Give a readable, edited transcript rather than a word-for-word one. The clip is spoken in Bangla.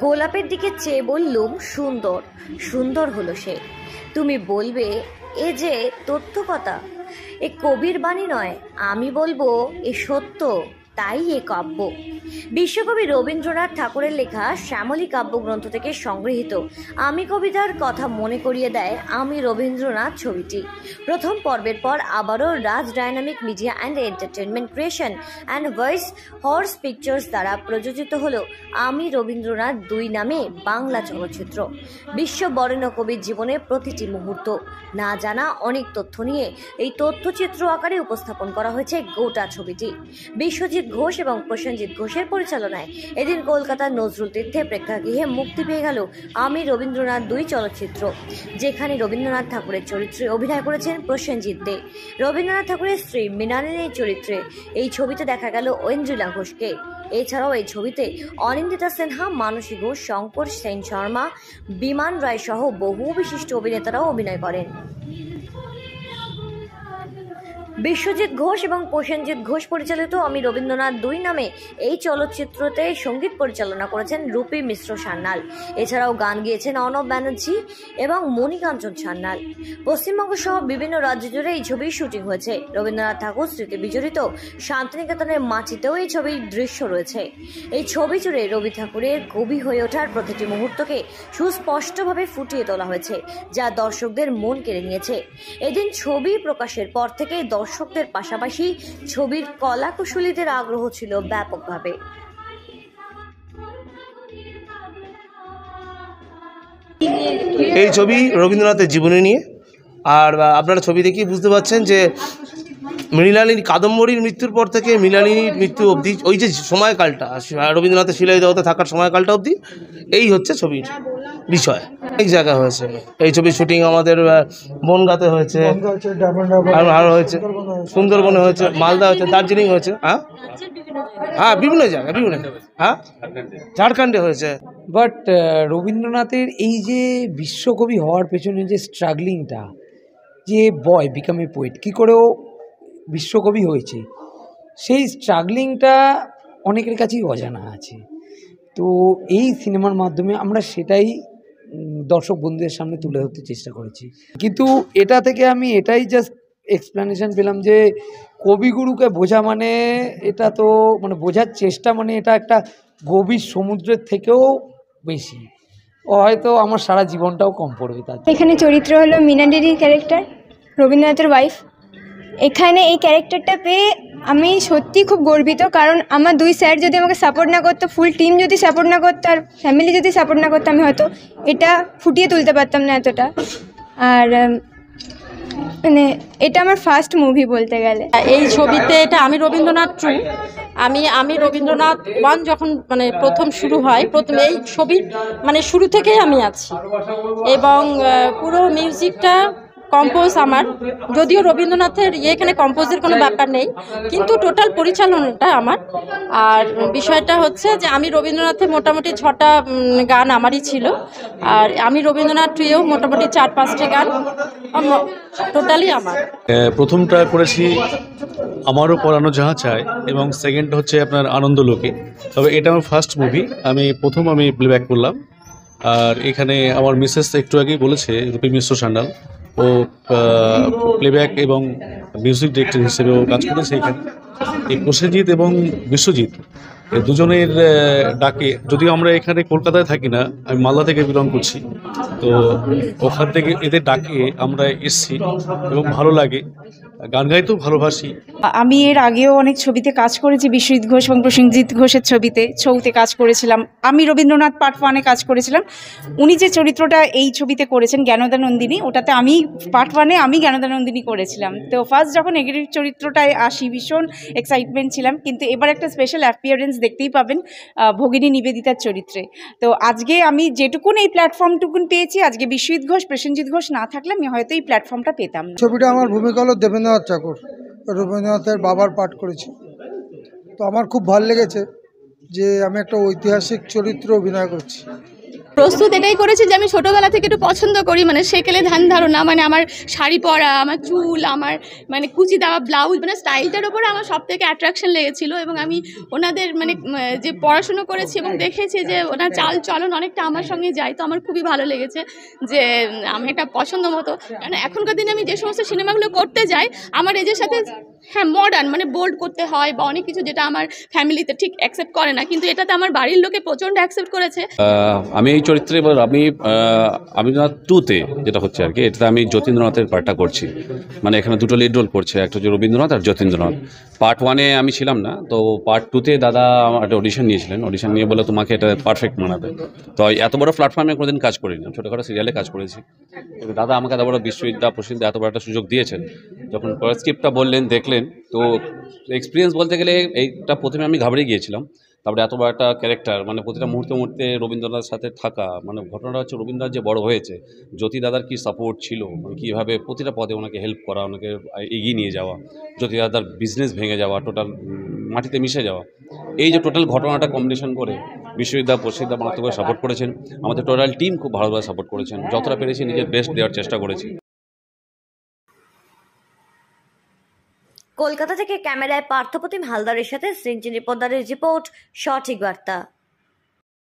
গোলাপের দিকে চেয়ে বললুম, সুন্দর সুন্দর হলো সে। তুমি বলবে এ যে তথ্যকথা, এ কবির বাণী নয়, আমি বলবো এ সত্য, তাই এ কাব্য। বিশ্বকবি রবীন্দ্রনাথ ঠাকুরের লেখা শ্যামলী কাব্যগ্রন্থ থেকে সংগৃহীত আমি কবিতার কথা মনে করিয়ে দেয় আমি রবীন্দ্রনাথ ছবিটি। প্রথম পর্বের পর আবারও Raj dynamic media and entertainment creation and voice horse pictures দ্বারা প্রযোজিত হল আমি রবীন্দ্রনাথ ২ নামে বাংলা চলচ্চিত্র। বিশ্ববরেণ্য কবির জীবনে প্রতিটি মুহূর্ত, না জানা অনেক তথ্য নিয়ে এই তথ্যচিত্র আকারে উপস্থাপন করা হয়েছে গোটা ছবিটি। বিশ্বজিৎ ঘোষ এবং প্রসেনজিৎ ঘোষের পরিচালনায় এদিন কলকাতার নজরুল তীর্থে প্রেক্ষাগৃহে মুক্তি পেয়ে গেল আমি রবীন্দ্রনাথ ২ চলচ্চিত্র, যেখানে রবীন্দ্রনাথ ঠাকুরের চরিত্রে অভিনয় করেছেন প্রসেনজিৎ দে। রবীন্দ্রনাথ ঠাকুরের স্ত্রী মৃণালিনীর চরিত্রে এই ছবিতে দেখা গেল ঐন্দ্রিলা ঘোষকে। এছাড়াও এই ছবিতে অনিন্দিতা সিনহা, মানসী ঘোষ, শঙ্কর সেন শর্মা, বিমান রায় সহ বহু বিশিষ্ট অভিনেতারাও অভিনয় করেন। বিশ্বজিৎ ঘোষ এবং প্রসেনজিৎ ঘোষ পরিচালিত আমি রবীন্দ্রনাথ ২ নামে এই চলচ্চিত্রতে সঙ্গীত পরিচালনা করেছেন রূপী মিশ্র সান্যাল। এছাড়াও গান গেয়েছেন অর্ণব ব্যানার্জি এবং মণিকাঞ্চন সান্যাল। পশ্চিমবঙ্গ সহ বিভিন্ন রাজ্য জুড়ে এই ছবির শুটিং হয়েছে। রবীন্দ্রনাথ ঠাকুর স্মৃতি বিজড়িত শান্তিনিকেতনের মাটিতেও এই ছবির দৃশ্য রয়েছে। এই ছবি জুড়ে রবি ঠাকুরের কবি হয়ে ওঠার প্রতিটি মুহূর্তকে সুস্পষ্টভাবে ফুটিয়ে তোলা হয়েছে, যা দর্শকদের মন কেড়ে নিয়েছে। এদিন ছবি প্রকাশের পর থেকে দর্শকদের পাশাপাশি ছবির কলাকুশলীদের আগ্রহ ছিল ব্যাপকভাবে। এই ছবি রবীন্দ্রনাথের জীবনী নিয়ে, আর আপনারা ছবি দেখেই বুঝতে পারছেন যে মৃণালিনী কাদম্বরীর মৃত্যুর পর থেকে মৃণালিনীর মৃত্যু অবধি ওই যে সময়কালটা, রবীন্দ্রনাথের শিলায় দেওয়াতে থাকার সময়কালটা অবধি এই হচ্ছে ছবির বিষয়। অনেক জায়গা হয়েছে এই ছবির শুটিং, আমাদের বনগাঁতে হয়েছে, আরও হয়েছে, সুন্দরবনে হয়েছে, মালদা হয়েছে, দার্জিলিং হয়েছে, হ্যাঁ বিভিন্ন জায়গায়, বিভিন্ন ঝাড়খণ্ডে হয়েছে। বাট রবীন্দ্রনাথের এই যে বিশ্বকবি হওয়ার পেছনে যে স্ট্রাগলিংটা, যে বয় বিকাম এ পোয়েট, কী করেও বিশ্বকবি হয়েছে, সেই স্ট্রাগলিংটা অনেকের কাছেই অজানা আছে। তো এই সিনেমার মাধ্যমে আমরা সেটাই দর্শক বন্ধুদের সামনে তুলে ধরতে চেষ্টা করেছি। কিন্তু এটা থেকে আমি এটাই জাস্ট এক্সপ্লেনেশন পেলাম যে কবিগুরুকে বোঝা মানে এটা তো মানে বোঝার চেষ্টা মানে এটা একটা গভীর সমুদ্রের থেকেও বেশি। ও হয়তো আমার সারা জীবনটাও কম পড়বে তার। এখানে চরিত্র হলো মৃণালিনীর ক্যারেক্টার, রবীন্দ্রনাথের ওয়াইফ। এখানে এই ক্যারেক্টারটা পেয়ে আমি সত্যি খুব গর্বিত, কারণ আমার 2 স্যার যদি আমাকে সাপোর্ট না করতো, ফুল টিম যদি সাপোর্ট না করতো, আর ফ্যামিলি যদি সাপোর্ট না করতো, আমি হয়তো এটা ফুটিয়ে তুলতে পারতাম না এতটা। আর মানে এটা আমার ফার্স্ট মুভি বলতে গেলে। এই ছবিতে এটা আমি রবীন্দ্রনাথ 2, আমি রবীন্দ্রনাথ 1 যখন মানে প্রথম শুরু হয়, প্রথম এই ছবির মানে শুরু থেকেই আমি আছি, এবং পুরো মিউজিকটা কম্পোজ আমার। যদিও রবীন্দ্রনাথের এখানে কম্পোজের কোনো ব্যাপার নেই, কিন্তু টোটাল পরিচালনাটা আমার। আর বিষয়টা হচ্ছে যে আমি রবীন্দ্রনাথের মোটামুটি 6টা গান আমারই ছিল, আর আমি রবীন্দ্রনাথ 2-এও মোটামুটি 4-5টা গান টোটালি আমার। প্রথমটা করেছি আমারও পরানো যাহা চায়, এবং সেকেন্ড হচ্ছে আপনার আনন্দলোকে। তবে এটা আমার ফার্স্ট মুভি, আমি প্লেব্যাক করলাম। আর এখানে আমার মিসেস একটু আগেই বলেছে, রূপী মিশ্র সান্যাল, ও প্লেব্যাক এবং মিউজিক ডিরেক্টর হিসেবেও কাজ করেছে এখানে। এই প্রসেনজিৎ এবং বিশ্বজিৎ দুজনের ডাকে, যদিও আমরা এখানে কলকাতায় থাকি না, আমি মালদা থেকে বিলং করছি, তো ওখান থেকে এদের ডাকে আমরা এসছি এবং ভালো লাগে, গান গাইতেও ভালোবাসি। আমি এর আগেও অনেক ছবিতে কাজ করেছি, বিশ্বজিৎ ঘোষ এবং প্রসেনজিৎ ঘোষের ছবিতে ছৌতে কাজ করেছিলাম। আমি রবীন্দ্রনাথ পার্ট 1-এ কাজ করেছিলাম। উনি যে চরিত্রটা এই ছবিতে করেছেন জ্ঞানদা নন্দিনী, ওটাতে আমি পার্ট 1-এ আমি জ্ঞানদা নন্দিনী করেছিলাম। তো ফার্স্ট যখন নেগেটিভ চরিত্রটায় আসি ভীষণ এক্সাইটমেন্ট ছিলাম, কিন্তু এবার একটা স্পেশাল অ্যাপিয়ারেন্স দেখতেই পাবেন ভগিনী নিবেদিতার চরিত্রে। তো আজকে আমি যেটুকুন এই প্ল্যাটফর্মটুকুন পেয়েছি, আজকে বিশ্বজিৎ ঘোষ প্রসেনজিৎ ঘোষ না থাকলে আমি হয়তো এই প্ল্যাটফর্মটা পেতাম না। ছবিটা আমার ভূমিকা হলো দেবেন্দ্রনাথ ঠাকুর, রবীন্দ্রনাথের বাবার পাঠ করেছি। তো আমার খুব ভালো লেগেছে যে আমি একটা ঐতিহাসিক চরিত্র অভিনয় করছি। প্রস্তুত এটাই করেছি যে আমি ছোটোবেলা থেকে একটু পছন্দ করি, মানে সেকেলে ধ্যান ধারণা, মানে আমার শাড়ি পরা, আমার চুল, আমার মানে কুচি দেওয়া ব্লাউজ, মানে স্টাইলটার ওপরে আমার সব থেকে অ্যাট্রাকশন লেগেছিলো। এবং আমি ওনাদের মানে যে পড়াশুনো করেছি এবং দেখেছি যে ওনার চাল চলন অনেকটা আমার সঙ্গে যায়, তো আমার খুবই ভালো লেগেছে যে আমি এটা পছন্দ মতো। কারণ এখনকার দিনে আমি যে সমস্ত সিনেমাগুলো করতে যাই আমার এজের সাথে, হ্যাঁ মডার্ন মানে বোল্ড করতে হয় বা অনেক কিছু যেটা আমার ফ্যামিলিতে ঠিক অ্যাকসেপ্ট করে না, কিন্তু এটাতে আমার বাড়ির লোকে প্রচণ্ড অ্যাকসেপ্ট করেছে। আমি এই চরিত্রে এবার রবীন্দ্রনাথ 2-তে যেটা হচ্ছে আর কি, এটাতে আমি যতীন্দ্রনাথের পার্টটা করছি। মানে এখানে দুটো লিড রোল করছে, একটা হচ্ছে রবীন্দ্রনাথ আর যতীন্দ্রনাথ। পার্ট 1-এ আমি ছিলাম না, তো পার্ট 2-তে দাদা আমার একটা অডিশন নিয়েছিলেন, অডিশন নিয়ে বলে তোমাকে এটা পারফেক্ট মানাবে। তো এত বড় প্ল্যাটফর্মে কোনোদিন কাজ করিনি, ছোটোখাটো সিরিয়ালে কাজ করেছি। দাদা আমাকে এত বড় বিশ্ববিদ্যা প্রসিদ্ধ এত বড় একটা সুযোগ দিয়েছেন, যখন স্ক্রিপ্টটা বললেন দেখলেন, তো এক্সপিরিয়েন্স বলতে গেলে এইটা প্রথমে আমি ঘাবড়ে গিয়েছিলাম। তারপরে এত বড় একটা ক্যারেক্টার, মানে প্রতিটা মুহূর্তে মুহূর্তে রবীন্দ্রনাথের সাথে থাকা, মানে ঘটনাটা হচ্ছে রবীন্দ্রনাথ যে বড় হয়েছে, জ্যোতি দাদার কী সাপোর্ট ছিল, মানে কীভাবে প্রতিটা পদে ওনাকে হেল্প করা, ওনাকে এগিয়ে নিয়ে যাওয়া, জ্যোতি দাদার বিজনেস ভেঙে যাওয়া, টোটাল মাটিতে মিশে যাওয়া, এই যে টোটাল ঘটনাটা কম্বিনেশন করে বিশ্ববিদ্যালয় প্রসিদ্ধ মারাত্মকভাবে সাপোর্ট করেছেন। আমাদের টোটাল টিম খুব ভালোভাবে সাপোর্ট করেছেন, যতটা পেরেছি নিজের বেস্ট দেওয়ার চেষ্টা করেছি। কলকাতা থেকে ক্যামেরায় পার্থপ্রতিম হালদারের সাথে সৃঞ্জিনী পোদ্দারের রিপোর্ট, সঠিক বার্তা।